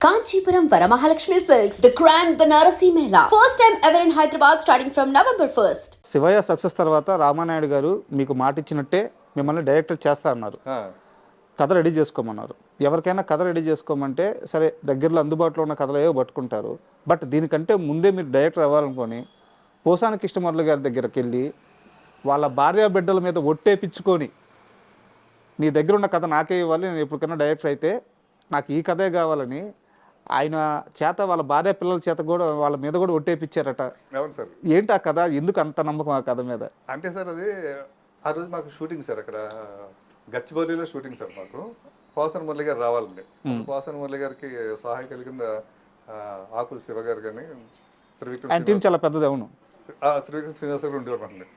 Kanchipuram Varamahalakshmi Silks, the Grand Banarasi Mela. First time ever in Hyderabad starting from November 1st. Shivayya success తర్వాత రామానాయుడు గారు మీకు మాట ఇచ్చినట్టే మిమ్మల్ని డైరెక్టర్ చేస్తా అన్నారు. కథ రెడీ చేసుకోమన్నారు. ఎవరికైనా కథ రెడీ చేసుకోమంటే సరే దగ్గరలో అందుబాటులో ఉన్న కథలు ఏవో పట్టుకుంటారు. బట్ దీనికంటే ముందే మీరు డైరెక్టర్ అవ్వాలనుకొని పోసాని కృష్ణమురళి గారి దగ్గరికి వెళ్ళి వాళ్ళ భార్య బిడ్డల మీద ఒట్టేపించుకొని నీ దగ్గర ఉన్న కథ నాకే ఇవ్వాలి, నేను ఎప్పటికైనా డైరెక్టర్ అయితే నాకు ఈ కథే కావాలని ఆయన చేత వాళ్ళ భార్య పిల్లల చేత కూడా వాళ్ళ మీద కూడా ఒట్టేపించారట. అవును సార్. ఏంటి ఆ కథ, ఎందుకు అంత నమ్మకం ఆ కథ మీద? అంటే సార్ అది ఆ రోజు మాకు షూటింగ్ సార్, అక్కడ గచ్చిబౌలిలో షూటింగ్ సార్. మాకు పోసాని మురళి గారు రావాలండి. పోసాని మురళి గారికి సహాయకుల కింద ఆకుల శివ గారు కానీ ఆయన టీం చాలా పెద్దది. అవును, త్రివిక్రమ్ శ్రీనివాస్ గారు ఉండేవారు అండి.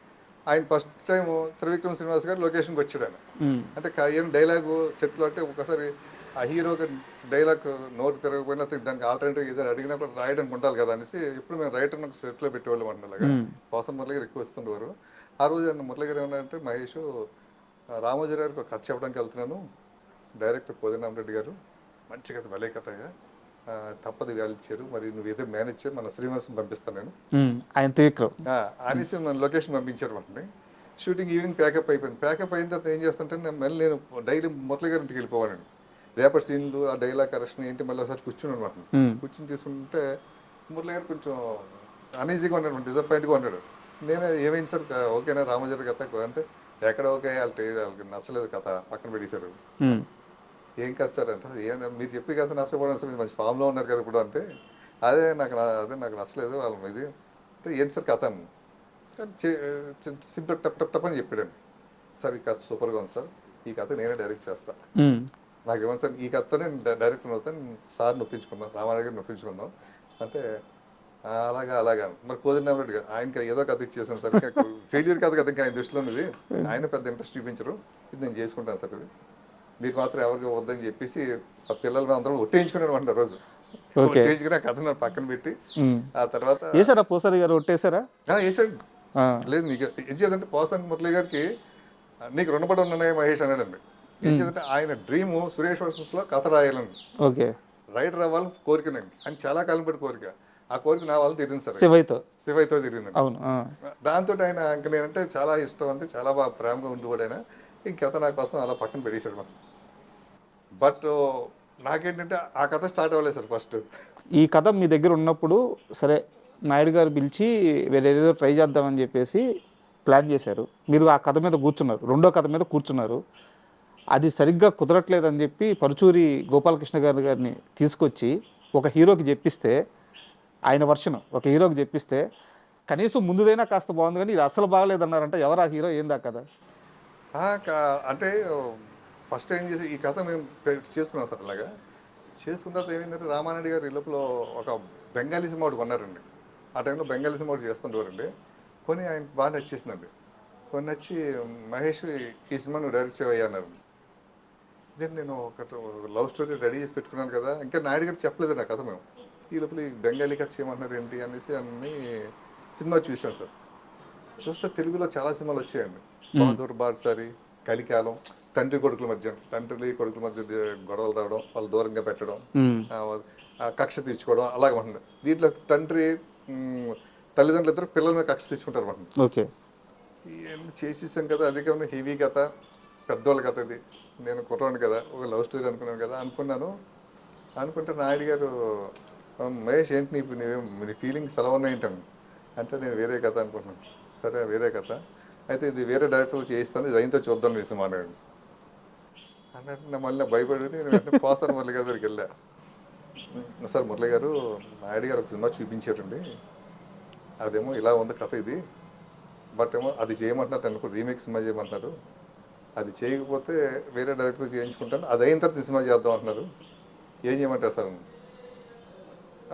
ఆయన ఫస్ట్ టైం త్రివిక్రమ్ శ్రీనివాస్ గారు లొకేషన్కి వచ్చాడు. ఆయన అంటే ఏం డైలాగు సెట్లో అంటే ఒకసారి ఆ హీరోకి డైలాగ్ నోటు తిరగకపోయినా దానికి ఆల్టర్నేటివ్ ఏదైనా అడిగినప్పుడు రాయడానికి ఉండాలి కదా అనేసి ఇప్పుడు మేము రైటర్ని ఒక సెట్లో పెట్టేవాళ్ళం అండి. అలాగా పోసాని మురళి గారు ఎక్కువ వస్తుండేవారు. ఆ రోజు మురళి గారు ఏమన్నారంటే, మహేష్ రామోజీ గారికి ఒక కథ చెప్పడానికి వెళ్తున్నాను, డైరెక్టర్ పోదినామరెడ్డి గారు మంచి కథ, భలే కథగా తప్పది వాళ్ళు ఇచ్చారు, మరి నువ్వు ఏదో మేనేజ్ చేయి, మన శ్రీనివాసం పంపిస్తాను నేను ఆయన అనేసి మన లొకేషన్ పంపించారు. మనకి షూటింగ్ ఈవినింగ్ ప్యాకప్ అయిపోయింది. ప్యాకప్ అయిన తర్వాత ఏం చేస్తుంటే మళ్ళీ నేను డైలీ మురళి గారి ఇంటికి వెళ్ళిపోవాలండి. రేపటి సీన్లు ఆ డైలాగ్ కరెక్షన్ ఏంటి మళ్ళీ ఒకసారి కూర్చుని అనమాట. కూర్చుని తీసుకుంటే మురళి గారు కొంచెం అనీజీగా ఉన్నాడు, డిసప్పాయింట్గా ఉన్నాడు. నేను ఏమైంది సార్, ఓకేనా రామోజీ కథ అంటే, ఎక్కడ ఓకే, వాళ్ళకి నచ్చలేదు కథ, పక్కన పెట్టేశారు. ఏం కథ సార్ అంటే, మీరు చెప్పి కథ నచ్చకపోవడం సార్, మీరు మంచి ఫామ్లో ఉన్నారు కదా ఇప్పుడు అంటే, అదే నాకు నచ్చలేదు వాళ్ళ మీద అంటే, ఏంటి సార్ కథ అని సింపుల్ టప్ టప్ టప్ అని చెప్పాడండి. సార్ ఈ కథ సూపర్గా ఉంది సార్, ఈ కథ నేనే డైరెక్ట్ చేస్తాను, నాకు ఏమన్నా సార్ ఈ కథతో నేను డైరెక్టర్ అవుతాను, సార్ నొప్పించుకుందాం, రామారావు గారిని నొప్పించుకుందాం అంటే, అలాగా మరి పోదినామరెడ్డి గారు ఆయనకి ఏదో కథ ఇచ్చేసాను సార్, ఫెయిల్యూర్ కథ కదా ఇంకా ఆయన దృష్టిలో ఉన్నది, ఆయన పెద్ద ఇంట్రెస్ట్ చూపించరు, ఇది నేను చేసుకుంటాను సార్, ఇది మీకు మాత్రం ఎవరికి వద్దని చెప్పేసి ఆ పిల్లలు అందరం ఒట్టేయించుకున్నాను అంట. రోజు ఒట్టేయించుకుని ఆ కథ పక్కన పెట్టి ఆ తర్వాత పోసాని గారు ఒట్టేసారా? వేసాడు. లేదు నీకు ఏం చేయాలంటే, పోసాని మురళి గారికి నీకు రుణపడి ఉన్నాయి మహేష్ అన్నాడండి. ఏం చేద్దంటే ఆయన డ్రీము సురేష్ వర్సెస్లో కథ రాయాలని, రైటర్ అవ్వాలని కోరికనండి. ఆయన చాలా కాలం పడి కోరిక, ఆ కోరిక నా వాళ్ళు తీరింది సార్, శివయ్యతో తీరిందండి. దాంతో ఆయన ఇంక నేనంటే చాలా ఇష్టం, అంటే చాలా బాగా ప్రేమగా ఉండేవాడు ఆయన. ఈ కథ నా కోసం అలా పక్కన పెట్టేశాడు మనం. బట్ నాకేంటంటే ఆ కథ స్టార్ట్ అవ్వలేదు సార్. ఫస్ట్ ఈ కథ మీ దగ్గర ఉన్నప్పుడు సరే నాయుడు గారు పిలిచి వేరేదో ట్రై చేద్దామని చెప్పేసి ప్లాన్ చేశారు. మీరు ఆ కథ మీద కూర్చున్నారు, రెండో కథ మీద కూర్చున్నారు. అది సరిగ్గా కుదరట్లేదని చెప్పి పరుచూరి గోపాలకృష్ణ గారిని తీసుకొచ్చి ఒక హీరోకి చెప్పిస్తే, ఆయన వర్షన్ ఒక హీరోకి చెప్పిస్తే కనీసం ముందుదైనా కాస్త బాగుంది, కానీ ఇది అసలు బాగలేదన్నారంట. ఎవరు ఆ హీరో, ఏందా కదా? అంటే ఫస్ట్ ఏం చేసి ఈ కథ మేము చేసుకున్నాం సార్. అలాగా చేసుకున్న తర్వాత ఏమైందంటే, రామానాయుడు గారు ఈ లోపల ఒక బెంగాలీ సినిమా ఒకటి కొన్నారండి. ఆ టైంలో బెంగాలీ సినిమా ఒకటి చేస్తుండేవారండి. కొని ఆయన బాగా నచ్చేసిందండి. కొన్ని నచ్చి, మహేష్ ఈ సినిమా నువ్వు డైరెక్ట్ చేయవయ్యా అన్నారు. దెన్ నేను ఒక లవ్ స్టోరీ రెడీ చేసి పెట్టుకున్నాను కదా, ఇంకా నాయుడు గారు చెప్పలేదు నా కథ. మేము ఈ లోపల ఈ బెంగాలీ కథ చేయమన్నారు ఏంటి అనేసి అన్ని సినిమా చూసాను సార్. చూస్తే తెలుగులో చాలా సినిమాలు వచ్చాయండి. బహదూర్ బాద్షారి, కలికాలం, తండ్రి కొడుకుల మధ్య గొడవలు రావడం, వాళ్ళు దూరంగా పెట్టడం, కక్ష తీర్చుకోవడం, అలాగే ఉంటుంది. దీంట్లో తండ్రి తల్లిదండ్రులు ఇద్దరు పిల్లల మీద కక్ష తీర్చుకుంటారు అన్నమాట. ఇవన్నీ చేసేసాం కదా, అది కాకుండా హెవీ కథ, పెద్దోళ్ళ కథ. ఇది నేను కుర్రాను కదా, ఒక లవ్ స్టోరీ అనుకున్నాను కదా అనుకుంటే నాయుడు గారు, మహేష్ ఏంటి నీ ఫీలింగ్స్ ఎలా ఉన్నాయంటాను అంటే, నేను వేరే కథ అనుకుంటున్నాను. సరే వేరే కథ అయితే ఇది వేరే డైరెక్టర్లు చేయిస్తాను, ఇది అయినతో చూద్దాం నీ సినిమా అన్నాడు. అన్నట్టు మళ్ళీ భయపడి నేను పోసాని మురళి గారి దగ్గరికి వెళ్ళా. సార్ మురళి గారు, నాయుడు గారు ఒక సినిమా చూపించారండి, అదేమో ఇలా ఉంది కథ ఇది, బట్ ఏమో అది చేయమంటున్నారు, అనుకో రీమేక్ సినిమా చేయమంటున్నారు, అది చేయకపోతే వేరే డైరెక్టర్ చేయించుకుంటాను, అది అయిన తర్వాత సినిమా చేద్దాం అంటున్నారు, ఏం చేయమంటారు సార్?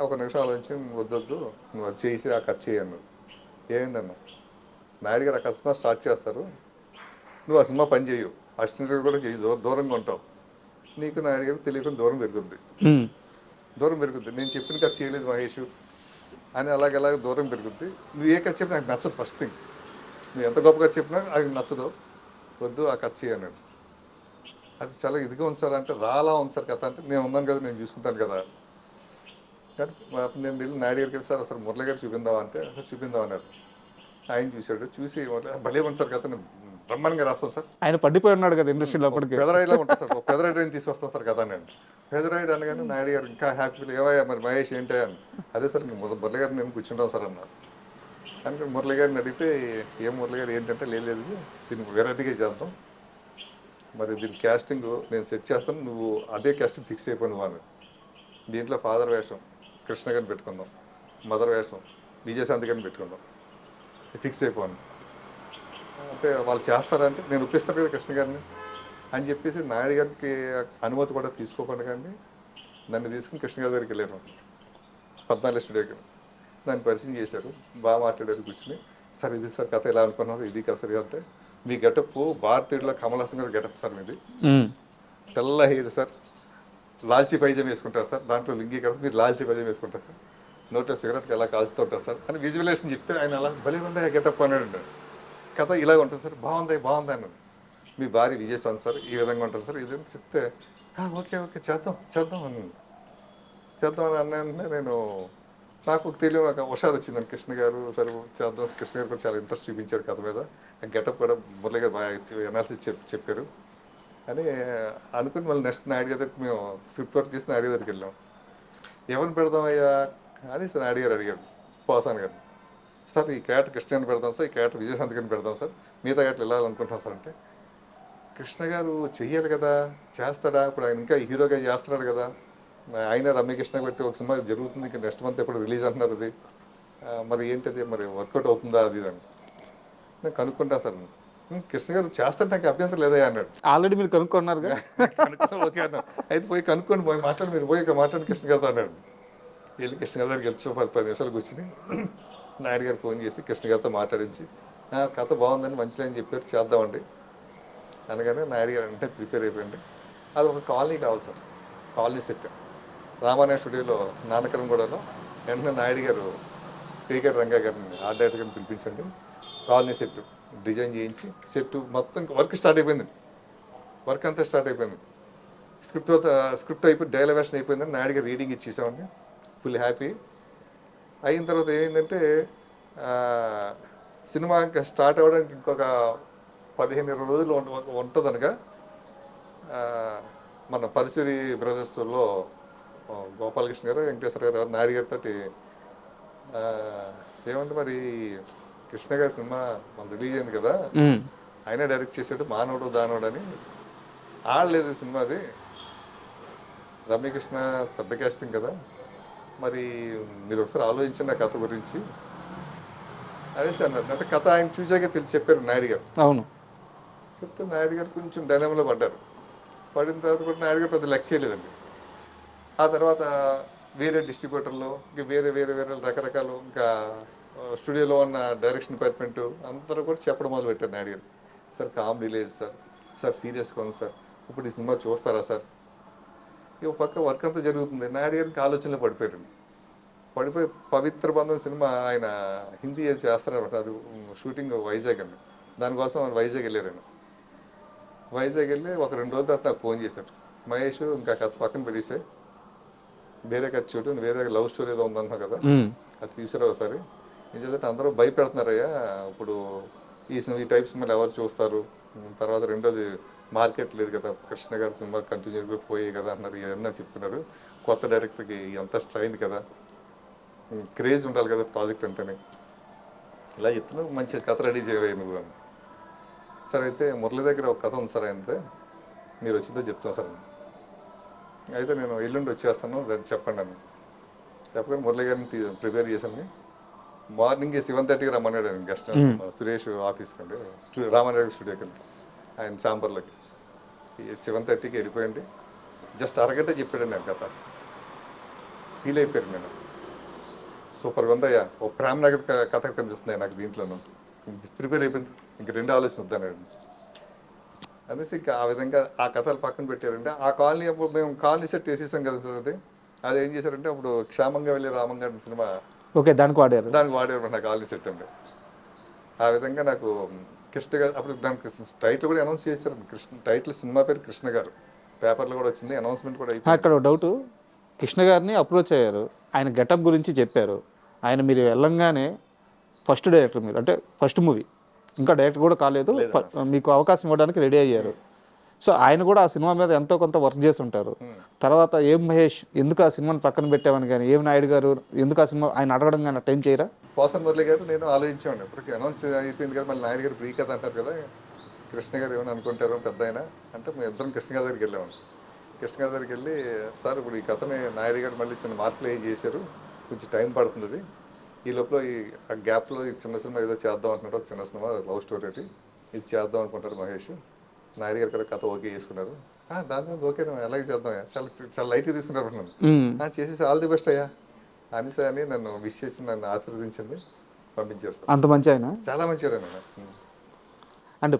ఒక నిమిషం ఆలోచించి, వద్దొద్దు నువ్వు అది చేసి ఆ కట్ చేయను. ఏంటన్నా, నాయుడు గారు ఆ సినిమా స్టార్ట్ చేస్తారు, నువ్వు ఆ సినిమా పని చేయవు, అసిస్టెంట్ కూడా చేయి, దూరంగా ఉంటావు, నీకు నాయుడు గారికి తెలియకుండా దూరం పెరుగుద్ది. నేను చెప్పిన కథ చేయలేదు మహేష్ అని అలాగ దూరం పెరుగుద్ది. నువ్వు ఏ కథ చెప్పినా నాకు నచ్చదు. ఫస్ట్ థింగ్, నువ్వు ఎంత గొప్పగా చెప్పినా నాకు నచ్చదు, వద్దు ఆ కథ చేయన్నాడు. అది చాలా ఇదిగా ఉంది సార్ అంటే, రాలా ఉంది సార్ కథ అంటే, నేను ఉన్నాను కదా, నేను చూసుకుంటాను కదా, కానీ నేను వెళ్ళి నాయుడు గారికి వెళ్ళి సార్ అసలు మురళి గారు చూపిందామా అంటే "అసలు చూపిందాం అన్నారు. ఆయన చూశాడు, చూసి భలే ఉంది సార్ కథ, నేను బ్రహ్మాండంగా రాస్తాను సార్, ఆయన పడిపోయి ఉన్నాడు కదా ఇండస్ట్రీలో అప్పటికి. పెదరాయిలా ఉంటుంది సార్, ఒక పెదరాయిని తీసుకొస్తాను సార్ కథ నేను. పెదరాయుడు అనగానే నాయుడు గారు ఇంకా హ్యాపీగా ఏవయ్యా మరి మహేష్ ఏంటి అని, అదే సార్ మురళి గారిని నేను కూర్చుంటాం సార్ అన్నారు. అని మురళి గారిని అడిగితే ఏం మురళి గారు ఏంటంటే లేదు దీనికి వెరైటీగా చేద్దాం, మరి దీని క్యాస్టింగ్ నేను సెట్ చేస్తాను, నువ్వు అదే క్యాస్టింగ్ ఫిక్స్ అయిపోయి నువ్వు అని. దీంట్లో ఫాదర్ వేషం కృష్ణ గారిని పెట్టుకుందాం, మదర్ వేషం విజయశాంతి గారిని పెట్టుకుందాం, ఫిక్స్ అయిపోను. అంటే వాళ్ళు చేస్తారంటే నేను ఒప్పిస్తాను కదా కృష్ణ గారిని అని చెప్పేసి నాయుడు గారికి అనుమతి కూడా తీసుకోకుండా కానీ నన్ను తీసుకుని కృష్ణ గారి దగ్గరికి వెళ్ళాను 14 స్టూడియోకి. దాన్ని పరిచయం చేశారు, బాగా మాట్లాడారు కూర్చుని. సార్ ఇది సార్ కథ ఎలా అనుకున్నారు, ఇది కదా సరిగా అంటే మీ గెటప్ భారతీయుడిలో కమల్ హాసన్ గారి గెటప్ సార్ మీది, తెల్ల హెయిర్ సార్, లాల్చీ పైజామా వేసుకుంటారు సార్, దాంట్లో లింగి కదా మీరు లాల్చీ పైజామా వేసుకుంటారు సార్, నోట్లో సిగరెట్కి ఎలా కాల్స్తూ ఉంటారు సార్ అని విజువలేషన్ చెప్తే ఆయన అలా భలే ఉంది గెటప్ అన్నాడు. కథ ఇలా ఉంటుంది సార్, బాగుంది అన్నాడు. మీ భార్య విజయశాంతి సార్ ఈ విధంగా ఉంటుంది సార్ ఇది చెప్తే ఓకే చేద్దాం అని అన్నా. నేను నాకు తెలియని ఒక హుషారు వచ్చిందని కృష్ణ గారు సరే చేద్దాం. కృష్ణ గారు కూడా చాలా ఇంట్రెస్ట్ చూపించారు కథ మీద, గెటప్ కూడా మురళి గారు బాగా ఎనాలిసిస్ చెప్పారు అని అనుకుని మళ్ళీ నెక్స్ట్ నాయుడు గారి దగ్గరికి మేము స్క్రిప్ట్ వర్క్ చేసి నాయుడు దగ్గరికి వెళ్ళాం. ఎవరిని పెడదామయ్యా అని సార్ నాయుడు గారు అడిగారు పోసాన్ గారు. సార్ ఈ క్యారెక్టర్ కృష్ణ గారిని పెడదాం సార్, ఈ క్యారెక్టర్ విజయశాంతి గారిని పెడదాం సార్, మిగతా క్యారెక్టర్ వెళ్ళాలనుకుంటున్నాం సార్ అంటే కృష్ణ గారు చెయ్యాలి కదా, చేస్తాడా, ఇప్పుడు ఆయన ఇంకా హీరోగా చేస్తున్నాడు కదా, ఆయన రమ్యకృష్ణ పెట్టి ఒక సినిమా జరుగుతుంది ఇంకా నెక్స్ట్ మంత్ ఎప్పుడు రిలీజ్ అంటున్నారు అది, మరి ఏంటది మరి వర్కౌట్ అవుతుందా అది అని నేను కనుక్కుంటా సార్. కృష్ణ గారు చేస్తాడు నాకు అభ్యంతరం లేదా అన్నాడు. ఆల్రెడీ మీరు కనుక్కున్నారుగా. ఓకే అన్నాడు. అయితే పోయి కనుక్కొని మాట్లాడి మీరు పోయి మాట్లాడి కృష్ణ గారితో అన్నాడు. వెళ్ళి కృష్ణ గారి దగ్గరికి వెళ్ళి 10 నిమిషాలు కూర్చుని నాయుడు గారు ఫోన్ చేసి కృష్ణ గారితో మాట్లాడించి కథ బాగుందని మంచిగా అని చెప్పారు చేద్దామండి అనగానే నాయుడు గారు అంటే ప్రిపేర్ అయిపోయింది. అది ఒక కాలనీ కావాలి సార్, కాలనీ సెట్ రామానాయ స్టూడియోలో నానకరంగూడలో. వెంటనే నాయుడు గారు పీకేటి రంగా గారిని ఆర్ట్ డైరెక్టర్ గారిని పిలిపించండి, కాలనీ సెట్ డిజైన్ చేయించి సెట్ మొత్తం వర్క్ స్టార్ట్ అయిపోయింది, వర్క్ అంతా స్టార్ట్ అయిపోయింది. స్క్రిప్ట్ అయిపోయి డైలవేషన్ అయిపోయిందని నాయుడు గారు రీడింగ్ ఇచ్చేసామండి. Full happy. అయిన తర్వాత ఏమైందంటే సినిమా ఇంకా స్టార్ట్ అవ్వడానికి ఇంకొక 15-20 రోజులు ఉంటుందనగా మన పరచూరి బ్రదర్స్లో గోపాలకృష్ణ గారు వెంకటేశ్వర గారు నాయుడు గారితో ఏమంటే మరి కృష్ణ గారి సినిమా మనం రిలీజ్ అయింది కదా, ఆయన డైరెక్ట్ చేశాడు మానవుడు దానవుడు అని, ఆడలేదు సినిమా అది, రమ్యకృష్ణ పెద్ద కాస్టింగ్ కదా, మరి మీరు ఒకసారి ఆలోచించండి ఆ కథ గురించి అనేసి అన్నారు. అంటే కథ ఆయన చూసాక చెప్పారు నాయుడు గారు. అవును, చెప్తే నాయుడు గారు కొంచెం డైనమలో పడ్డారు. పడిన తర్వాత కూడా నాయుడు గారు పెద్ద లెక్క చేయలేదండి. ఆ తర్వాత వేరే డిస్ట్రిబ్యూటర్లు ఇంకా వేరే రకరకాలు ఇంకా స్టూడియోలో ఉన్న డైరెక్షన్ డిపార్ట్మెంటు అందరూ కూడా చెప్పడం మొదలుపెట్టారు నాయుడు గారు. సార్ కామెడీ లేదు సార్ సీరియస్గా ఉంది సార్, ఇప్పుడు ఈ సినిమా చూస్తారా సార్. ఇక పక్క వర్క్ అంతా జరుగుతుంది, నాయుడు గారికి ఆలోచనలో పడిపోయారండి. పడిపోయి పవిత్ర బంధం సినిమా ఆయన హిందీ చేస్తున్నారు, అది షూటింగ్ వైజాగ్ అండి. దానికోసం ఆయన వైజాగ్ వెళ్ళారండి. వైజాగ్ వెళ్ళి ఒక 2 రోజుల తర్వాత నాకు ఫోన్ చేశారు, మహేష్ ఇంకా కథ పక్కన పెట్టేసే వేరే కథ చూడు, వేరే లవ్ స్టోరీ ఏదో ఉందన్నావు కదా అది తీసుకురావు ఒకసారి. ఏం చేస్తే అందరూ భయపెడుతున్నారయ్యా, ఇప్పుడు ఈ టైప్ సినిమాలు ఎవరు చూస్తారు, తర్వాత రెండోది మార్కెట్ లేదు కదా, కృష్ణ గారి సినిమా కంటిన్యూగా పోయాయి కదా అన్నారు, ఏమన్నా చెప్తున్నారు, కొత్త డైరెక్టర్కి ఎంత స్ట్రైన్ కదా, క్రేజ్ ఉండాలి కదా ప్రాజెక్ట్ అంటేనే, ఇలా చెప్తున్నావు, మంచి కథ రెడీ చేయవే నువ్వు అని. సార్ అయితే మురళి దగ్గర ఒక కథ ఉంది సార్, అయితే మీరు వచ్చిందో చెప్తాను సార్. అయితే నేను ఎల్లుండి వచ్చేస్తాను చెప్పండి అని చెప్పగానే మురళి గారిని ప్రిపేర్ చేశాను. మార్నింగే 7:30కి రమ్మన్నాడు ఆయన గెస్ట్ సురేష్ ఆఫీస్కి అండి, రామానాయుడు స్టూడియోకి అండి, ఆయన ఛాంబర్లోకి. 7:30కి వెళ్ళిపోయండి. జస్ట్ అరగంట చెప్పాడండి నేను కథ. ఫీల్ అయిపోయాడు నేను, సూపర్గా ఉందయ్యా, ఓ ప్రేమ్ నగర్ కథ కనిపిస్తుంది నాకు దీంట్లోనూ, ప్రిపేర్ అయిపోయింది, ఇంక 2 ఆలోచన వద్దన్నాడు అనేసి ఇంకా ఆ విధంగా ఆ కథలు పక్కన పెట్టారంటే ఆ కాలనీ అప్పుడు మేము కాలనీ సెట్ వేసేసాం కదా సార్. అది ఏం చేశారంటే అప్పుడు క్షేమంగా వెళ్ళి రామంగా సినిమా ఓకే దానికి వాడారు నా కాలనీ సెట్ అండి. ఆ విధంగా నాకు కృష్ణ గారు అప్పుడు దానికి టైటిల్ కూడా అనౌన్స్ చేశారు, టైటిల్ సినిమా పేరు కృష్ణ గారు, పేపర్లో కూడా వచ్చింది, అనౌన్స్మెంట్ కూడా అయిపోయింది. అక్కడ డౌట్, కృష్ణ గారిని అప్రోచ్ అయ్యారు, ఆయన గెటప్ గురించి చెప్పారు. ఆయన మీరు వెళ్ళంగానే ఫస్ట్ డైరెక్టర్ మీరు, అంటే ఫస్ట్ మూవీ, ఇంకా డైరెక్టర్ కూడా కాలేదు, మీకు అవకాశం ఇవ్వడానికి రెడీ అయ్యారు. సో ఆయన కూడా ఆ సినిమా మీద ఎంతో కొంత వర్క్ చేసి ఉంటారు. తర్వాత ఏం మహేష్ ఎందుకు ఆ సినిమాని పక్కన పెట్టామని కానీ, ఏం నాయుడు గారు ఎందుకు ఆ సినిమా ఆయన అడగడం కానీ టైం చేయరా? పోసన్ మురళి గారు నేను ఆలోచించామండి. ఇప్పటికి అనౌన్స్ అయిపోయింది కదా, మళ్ళీ నాయుడు గారు ఫ్రీ కథ అంటారు కదా, కృష్ణ గారు ఏమైనా అనుకుంటారు పెద్ద ఆయన అంటే, మేము ఇద్దరం కృష్ణ గారి దగ్గరికి వెళ్ళామండి. కృష్ణ గారి దగ్గరికి వెళ్ళి, సార్ ఇప్పుడు ఈ కథని నాయుడు గారు మళ్ళీ చిన్న మార్పులు ఏం చేశారు, కొంచెం టైం పడుతుంది, అది ఈ లోపల ఈ ఆ గ్యాప్లో ఈ చిన్న సినిమా ఏదో చేద్దాం అంటున్నారు, ఒక చిన్న సినిమా లవ్ స్టోరీ అది, ఇది చేద్దాం అనుకుంటారు మహేష్. నాయుడు గారు కూడా కథ ఓకే చేసుకున్నారు. దాని మీద ఓకే ఎలాగే చేద్దాం, చాలా చాలా లైట్గా తీసుకున్నారు నన్ను. చేసేసి ఆల్ ది బెస్ట్ అయ్యా అనేసి అని నన్ను విష్ చేసి నన్ను ఆశీర్వదించండి, పంపించారు సార్. అంత మంచి ఆయన, చాలా మంచివాడు ఆయన.